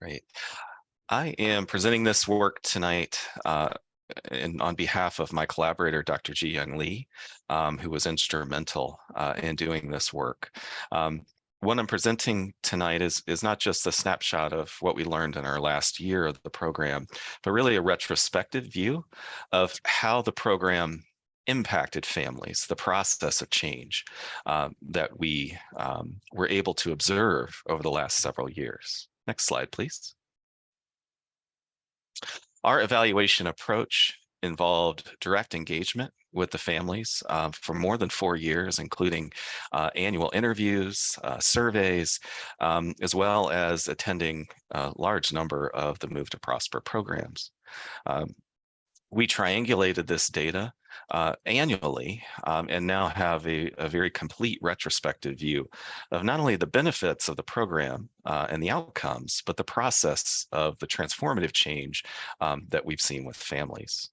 Great. I am presenting this work tonight and on behalf of my collaborator, Dr. Ji Young Lee, who was instrumental in doing this work. What I'm presenting tonight is not just a snapshot of what we learned in our last year of the program, but really a retrospective view of how the program impacted families, the process of change that we were able to observe over the last several years. Next slide, please. Our evaluation approach involved direct engagement with the families for more than 4 years, including annual interviews, surveys, as well as attending a large number of the Move to Prosper programs. We triangulated this data annually and now have a very complete retrospective view of not only the benefits of the program and the outcomes, but the process of the transformative change that we've seen with families.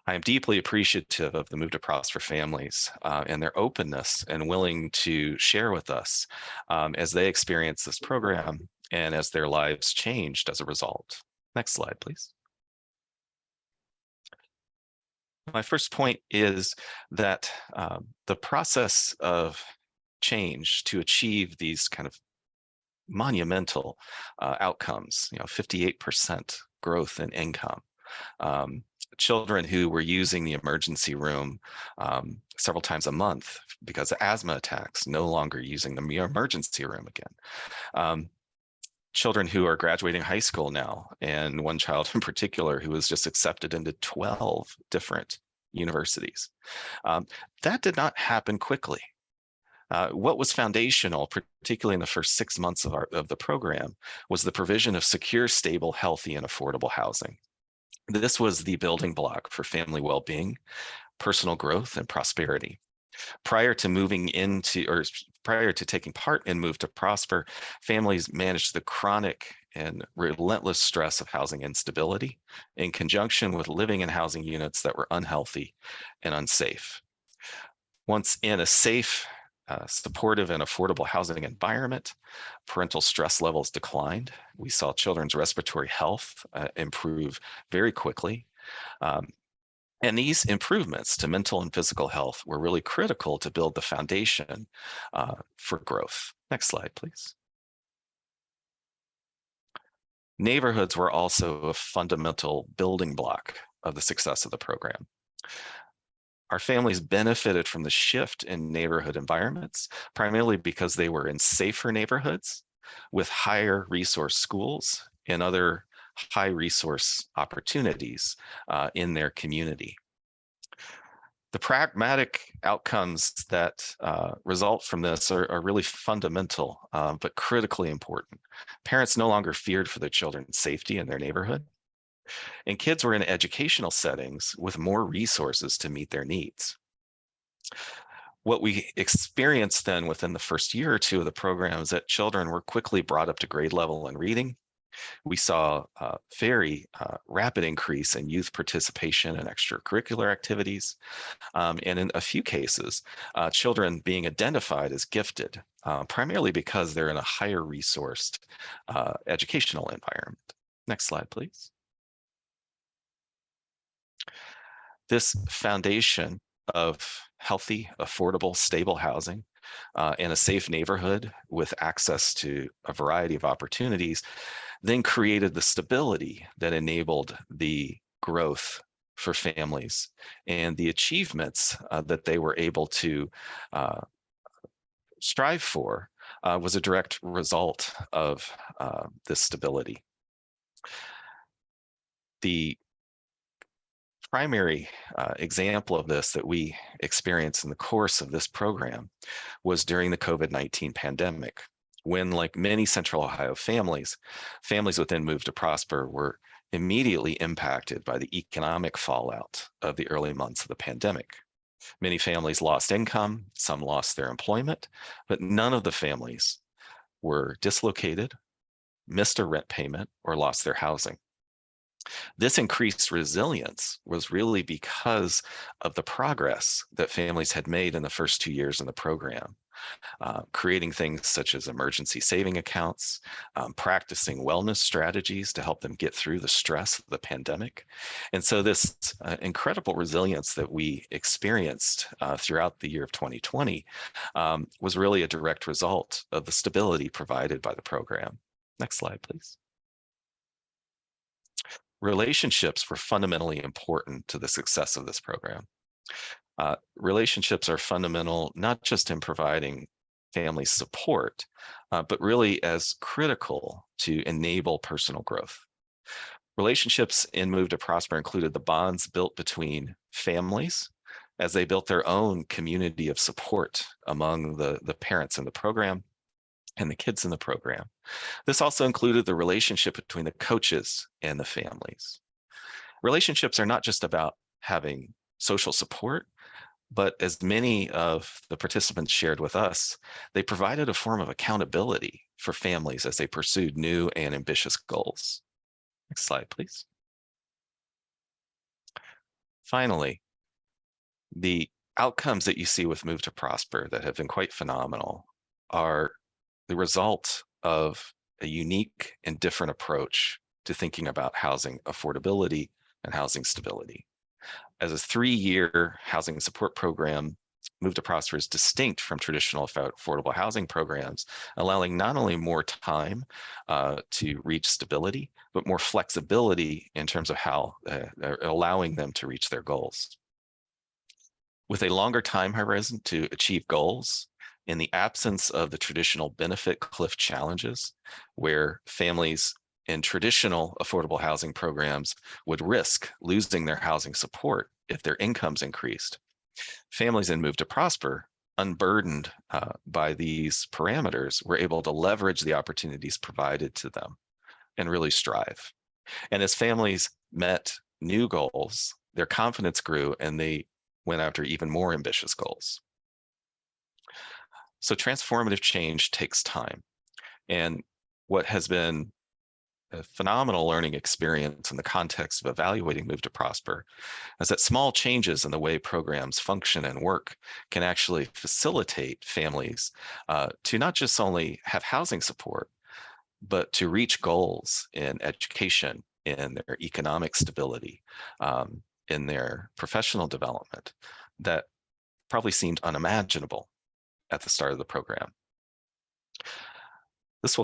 I am deeply appreciative of the Move to Prosper families and their openness and willing to share with us as they experience this program and as their lives changed as a result. Next slide, please. My first point is that the process of change to achieve these kind of monumental outcomes, 58% growth in income, children who were using the emergency room several times a month because of asthma attacks, no longer using the emergency room again. Children who are graduating high school now, and one child in particular who was just accepted into 12 different universities. That did not happen quickly. What was foundational, particularly in the first 6 months of the program, was the provision of secure, stable, healthy, and affordable housing. This was the building block for family well-being, personal growth, and prosperity. Prior to taking part in Move to Prosper, families managed the chronic and relentless stress of housing instability in conjunction with living in housing units that were unhealthy and unsafe. Once in a safe, supportive, and affordable housing environment, parental stress levels declined. We saw children's respiratory health improve very quickly. And these improvements to mental and physical health were really critical to build the foundation for growth. Next slide, please. Neighborhoods were also a fundamental building block of the success of the program. Our families benefited from the shift in neighborhood environments, primarily because they were in safer neighborhoods with higher resource schools and other high resource opportunities in their community. The pragmatic outcomes that result from this are really fundamental, but critically important. Parents no longer feared for their children's safety in their neighborhood, and kids were in educational settings with more resources to meet their needs. What we experienced then within the first year or two of the program is that children were quickly brought up to grade level in reading. We saw a very rapid increase in youth participation in extracurricular activities, and in a few cases, children being identified as gifted, primarily because they're in a higher resourced educational environment. Next slide, please. This foundation of healthy, affordable, stable housing in a safe neighborhood with access to a variety of opportunities then created the stability that enabled the growth for families and the achievements that they were able to strive for was a direct result of this stability. The primary example of this that we experienced in the course of this program was during the COVID-19 pandemic, when, like many Central Ohio families within Move to Prosper were immediately impacted by the economic fallout of the early months of the pandemic. Many families lost income, some lost their employment, but none of the families were dislocated, missed a rent payment, or lost their housing. This increased resilience was really because of the progress that families had made in the first 2 years in the program. creating things such as emergency saving accounts, practicing wellness strategies to help them get through the stress of the pandemic. And so this incredible resilience that we experienced throughout the year of 2020 was really a direct result of the stability provided by the program. Next slide, please. Relationships were fundamentally important to the success of this program. Relationships are fundamental, not just in providing family support, but really as critical to enable personal growth. Relationships in Move to Prosper included the bonds built between families as they built their own community of support among the parents in the program and the kids in the program. This also included the relationship between the coaches and the families. Relationships are not just about having social support, but as many of the participants shared with us, they provided a form of accountability for families as they pursued new and ambitious goals. Next slide, please. Finally, the outcomes that you see with Move to Prosper that have been quite phenomenal are the result of a unique and different approach to thinking about housing affordability and housing stability. As a 3-year housing support program, Move to Prosper is distinct from traditional affordable housing programs, allowing not only more time to reach stability, but more flexibility in terms of how allowing them to reach their goals. With a longer time horizon to achieve goals, in the absence of the traditional benefit cliff challenges, where families in traditional affordable housing programs would risk losing their housing support if their incomes increased, families in Move to Prosper, unburdened by these parameters, were able to leverage the opportunities provided to them and really strive. And as families met new goals, their confidence grew and they went after even more ambitious goals. So transformative change takes time. And what has been a phenomenal learning experience in the context of evaluating Move to Prosper is that small changes in the way programs function and work can actually facilitate families to not just only have housing support, but to reach goals in education, in their economic stability, in their professional development that probably seemed unimaginable at the start of the program.